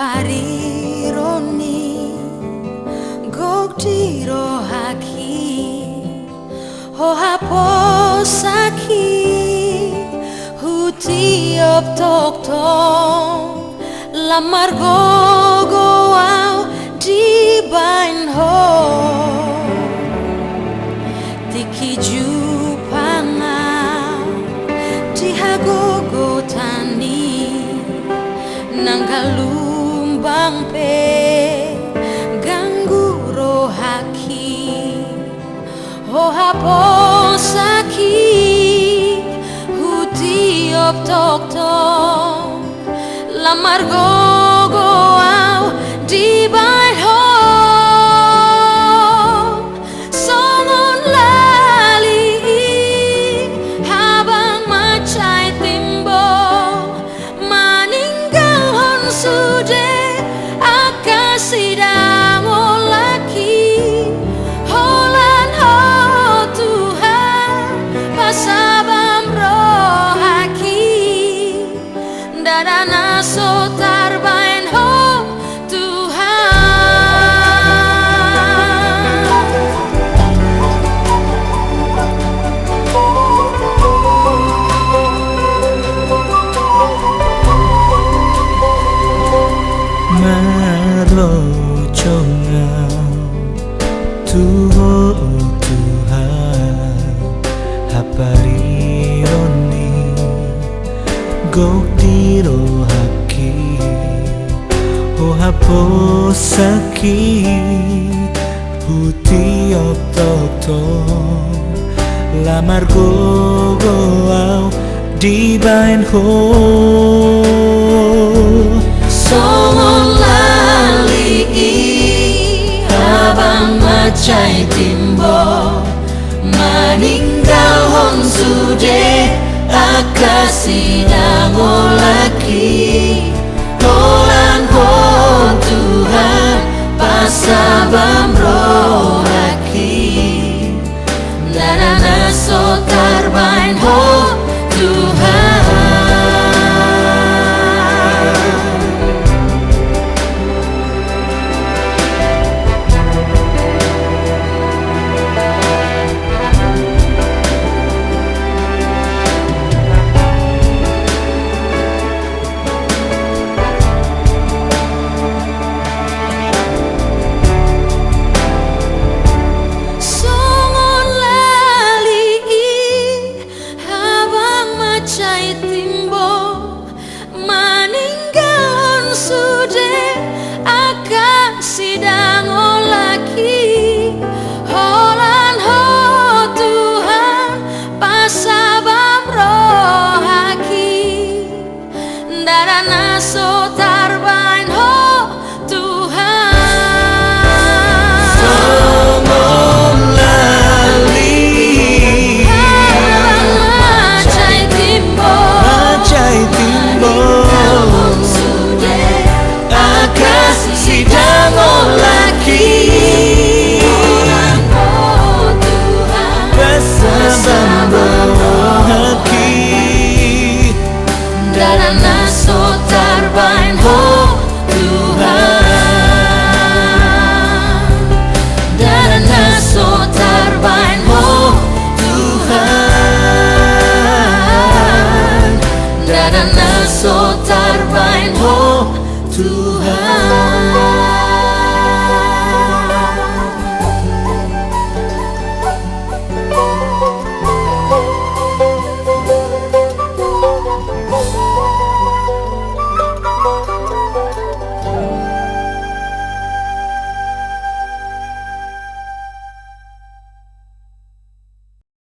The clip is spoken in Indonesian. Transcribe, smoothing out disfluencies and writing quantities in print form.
haparironi gogdiro haki ho haposaki hutiop tok tong lamar gogo au di bain ho tiki jupanga di hagogo tani nanggalumbang pe gangguro haki ho haposaki hutiop tok tong lamar gogo au di bain ho songon lali habang macai timbo maninggal hon sude akasidang olaki holan ho Tuhan pasabam rohaki dadana so tarbain ho Tuho Tuhan haparironi gogdiro haki ho haposaki hutiop tok tong lamar gogo au di bain ho songon lali habang macai timbo maninggal hon sude akasidang olaki